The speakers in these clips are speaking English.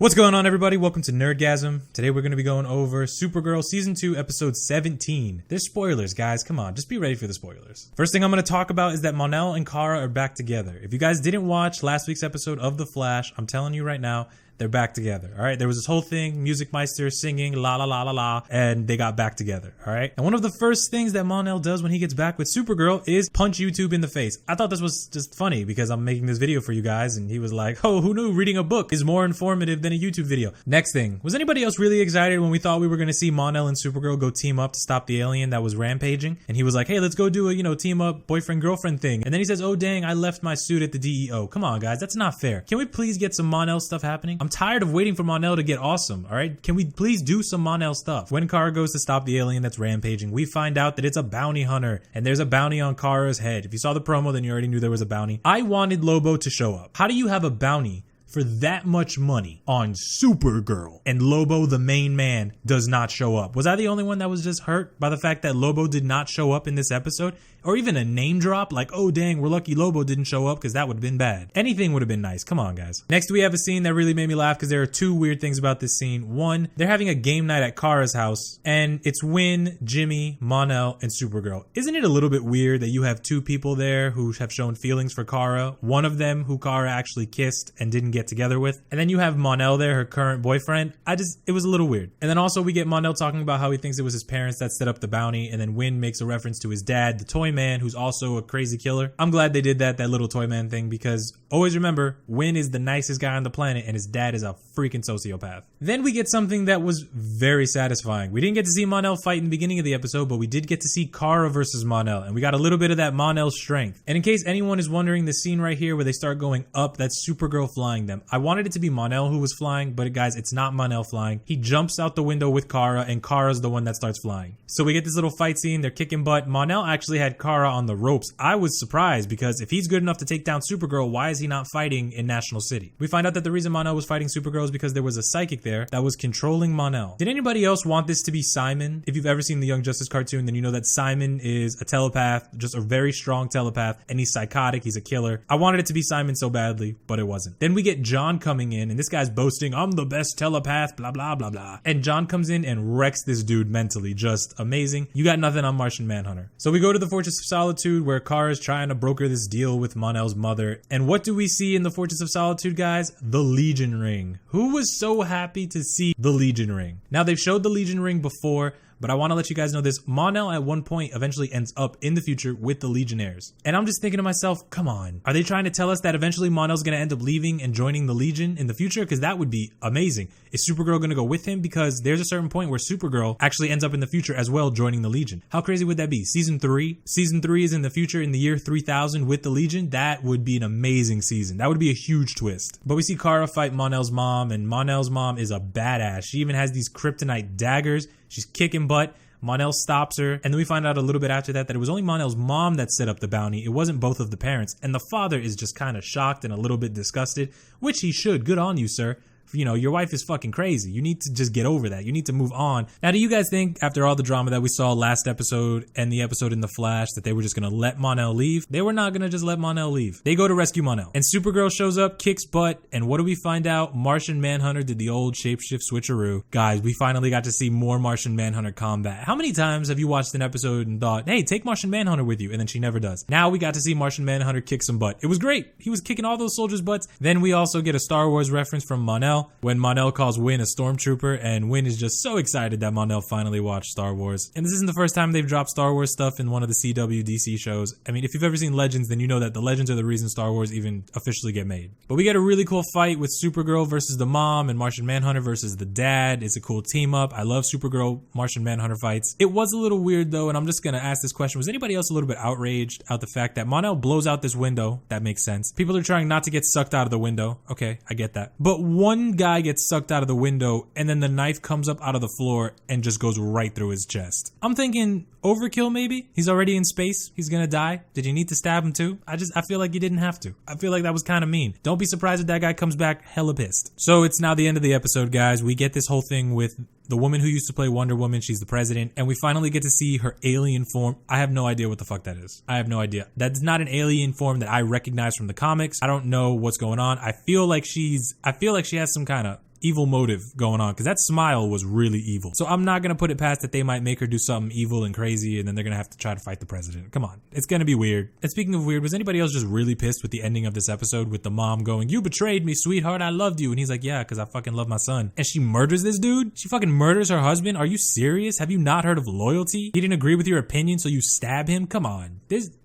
What's going on, everybody? Welcome to Nerdgasm. Today we're going to be going over Supergirl Season 2, Episode 17. There's spoilers, guys. Come on, just be ready for the spoilers. First thing I'm going to talk about is that Mon-El and Cara are back together. If you guys didn't watch last week's episode of The Flash, I'm telling you right now, they're back together, all right? There was this whole thing, Music Meister singing la la la la la, and they got back together, all right? And one of the first things that Mon-El does when he gets back with Supergirl is punch YouTube in the face. I thought this was just funny because I'm making this video for you guys, and he was like, oh, who knew reading a book is more informative than a YouTube video? Next thing, was anybody else really excited when we thought we were gonna see Mon-El and Supergirl go team up to stop the alien that was rampaging? And he was like, hey, let's go do a, team up boyfriend-girlfriend thing. And then he says, oh, dang, I left my suit at the DEO. Come on, guys, that's not fair. Can we please get some Mon-El stuff happening? I'm tired of waiting for Mon-El to get awesome, all right? Can we please do some Mon-El stuff? When Cara goes to stop the alien that's rampaging, we find out that it's a bounty hunter, and there's a bounty on Kara's head. If you saw the promo, then you already knew there was a bounty. I wanted Lobo to show up. How do you have a bounty for that much money on Supergirl and Lobo, the main man, does not show up? Was I the only one that was just hurt by the fact that Lobo did not show up in this episode? Or even a name drop like, oh dang, we're lucky Lobo didn't show up, because that would have been bad. Anything would have been nice. Come on, guys. Next, we have a scene that really made me laugh because there are two weird things about this scene. One, they're having a game night at Kara's house, and it's Win, Jimmy, Mon-El, and Supergirl. Isn't it a little bit weird that you have two people there who have shown feelings for Cara, one of them who Cara actually kissed and didn't get together with, and then you have Mon-El there, her current boyfriend? It was a little weird. And then also we get Mon-El talking about how he thinks it was his parents that set up the bounty, and then Win makes a reference to his dad, the toy man, who's also a crazy killer. I'm glad they did that little toy man thing, because always remember, Win is the nicest guy on the planet and his dad is a freaking sociopath. Then we get something that was very satisfying. We didn't get to see Mon-El fight in the beginning of the episode, but we did get to see Cara versus Mon-El, and we got a little bit of that Mon-El strength. And in case anyone is wondering, the scene right here where they start going up, that's Supergirl flying them. I wanted it to be Mon-El who was flying, but guys, it's not Mon-El flying. He jumps out the window with Cara, and Kara's the one that starts flying. So we get this little fight scene, they're kicking butt. Mon-El actually had Cara on the ropes. I was surprised, because if he's good enough to take down Supergirl, why is he not fighting in National City? We find out that the reason Mon-El was fighting Supergirl is because there was a psychic there that was controlling Mon-El. Did anybody else want this to be Simon? If you've ever seen the Young Justice cartoon, then you know that Simon is a telepath, just a very strong telepath, and he's psychotic, he's a killer. I wanted it to be Simon so badly, but it wasn't. Then we get John coming in, and this guy's boasting, I'm the best telepath, blah, blah, blah, blah. And John comes in and wrecks this dude mentally. Just amazing. You got nothing on Martian Manhunter. So we go to the Fortress of Solitude, where Kara's trying to broker this deal with Mon-El's mother. And what do we see in the Fortress of Solitude, guys? The Legion Ring. Who was so happy to see the Legion Ring? Now, they've showed the Legion Ring before, but I want to let you guys know this. Mon-El at one point eventually ends up in the future with the Legionnaires. And I'm just thinking to myself, come on. Are they trying to tell us that eventually Mon-El's going to end up leaving and joining the Legion in the future? Because that would be amazing. Is Supergirl going to go with him? Because there's a certain point where Supergirl actually ends up in the future as well, joining the Legion. How crazy would that be? Season 3? Season 3 is in the future in the year 3000 with the Legion. That would be an amazing season. That would be a huge twist. But we see Cara fight Mon-El's mom, and Mon-El's mom is a badass. She even has these kryptonite daggers. She's kicking butt. Mon-El stops her, and then we find out a little bit after that it was only Mon-El's mom that set up the bounty. It wasn't both of the parents, and the father is just kind of shocked and a little bit disgusted, which he should. Good on you, sir. Your wife is fucking crazy. You need to just get over that. You need to move on. Now, do you guys think, after all the drama that we saw last episode and the episode in The Flash, that they were just going to let Mon-El leave? They were not going to just let Mon-El leave. They go to rescue Mon-El. And Supergirl shows up, kicks butt, and what do we find out? Martian Manhunter did the old shapeshift switcheroo. Guys, we finally got to see more Martian Manhunter combat. How many times have you watched an episode and thought, hey, take Martian Manhunter with you, and then she never does? Now we got to see Martian Manhunter kick some butt. It was great. He was kicking all those soldiers' butts. Then we also get a Star Wars reference from Mon-El, when Mon-El calls Win a stormtrooper, and Win is just so excited that Mon-El finally watched Star Wars. And this isn't the first time they've dropped Star Wars stuff in one of the CW DC shows. I mean, if you've ever seen Legends, then you know that the Legends are the reason Star Wars even officially get made. But we get a really cool fight with Supergirl versus the mom and Martian Manhunter versus the dad. It's a cool team up. I love Supergirl Martian Manhunter fights. It was a little weird though, and I'm just gonna ask this question. Was anybody else a little bit outraged at the fact that Mon-El blows out this window? That makes sense. People are trying not to get sucked out of the window. Okay, I get that. But one guy gets sucked out of the window, and then the knife comes up out of the floor and just goes right through his chest. I'm thinking overkill maybe? He's already in space. He's gonna die. Did you need to stab him too? I feel like you didn't have to. I feel like that was kind of mean. Don't be surprised if that guy comes back hella pissed. So it's now the end of the episode, guys. We get this whole thing with the woman who used to play Wonder Woman. She's the president, and we finally get to see her alien form. I have no idea what the fuck that is. I have no idea. That's not an alien form that I recognize from the comics. I don't know what's going on. I feel like she has some kind of evil motive going on, because that smile was really evil. So I'm not gonna put it past that they might make her do something evil and crazy, and then they're gonna have to try to fight the president. Come on, it's gonna be weird. And speaking of weird, was anybody else just really pissed with the ending of this episode with the mom going, "You betrayed me, sweetheart, I loved you," and he's like, "Yeah, because I fucking love my son," and she murders this dude? She fucking murders her husband? Are you serious? Have you not heard of loyalty? He didn't agree with your opinion, so you stab him? Come on.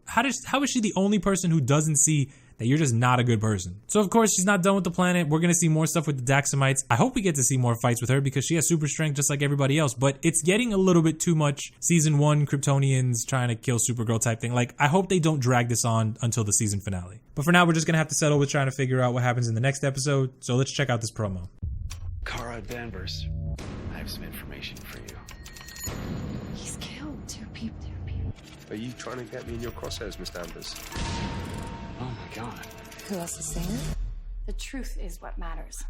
How is she the only person who doesn't see that you're just not a good person? So of course she's not done with the planet. We're gonna see more stuff with the Daxamites. I hope we get to see more fights with her because she has super strength just like everybody else, but it's getting a little bit too much season 1 Kryptonians trying to kill Supergirl type thing. Like, I hope they don't drag this on until the season finale. But for now, we're just gonna have to settle with trying to figure out what happens in the next episode. So let's check out this promo. Cara Danvers, I have some information for you. He's killed 2 people. Are you trying to get me in your crosshairs, Miss Danvers? Oh my god. Who else is saying it? The truth is what matters.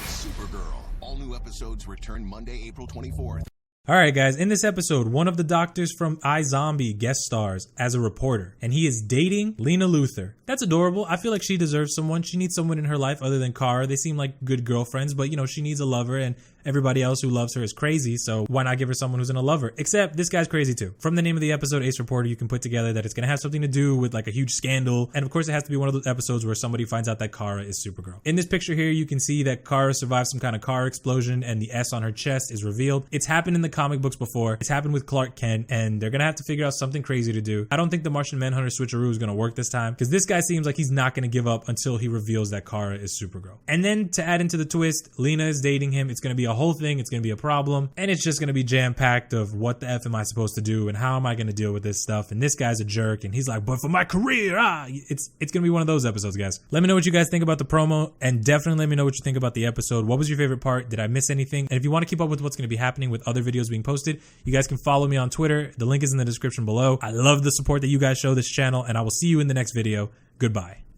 Supergirl. All new episodes return Monday, April 24th. Alright guys, in this episode, one of the doctors from iZombie guest stars as a reporter, and he is dating Lena Luthor. That's adorable. I feel like she deserves someone. She needs someone in her life other than Cara. They seem like good girlfriends, but you know, she needs a lover, and everybody else who loves her is crazy, so why not give her someone who's in a lover? Except this guy's crazy too. From the name of the episode, Ace Reporter, you can put together that it's gonna have something to do with like a huge scandal, and of course it has to be one of those episodes where somebody finds out that Cara is Supergirl. In this picture here, you can see that Cara survived some kind of car explosion, and the S on her chest is revealed. It's happened in the comic books before. It's happened with Clark Kent, and they're gonna have to figure out something crazy to do. I don't think the Martian Manhunter switcheroo is gonna work this time, because this guy seems like he's not gonna give up until he reveals that Cara is Supergirl. And then to add into the twist, Lena is dating him. It's gonna be a whole thing. It's gonna be a problem, and it's just gonna be jam-packed of what the F am I supposed to do, and how am I gonna deal with this stuff, and this guy's a jerk, and he's like, but for my career, it's gonna be one of those episodes, guys. Let me know what you guys think about the promo, and definitely let me know what you think about the episode. What was your favorite part? Did I miss anything? And if you want to keep up with what's gonna be happening with other videos being posted, you guys can follow me on Twitter. The link is in the description below. I love the support that you guys show this channel, and I will see you in the next video. Goodbye.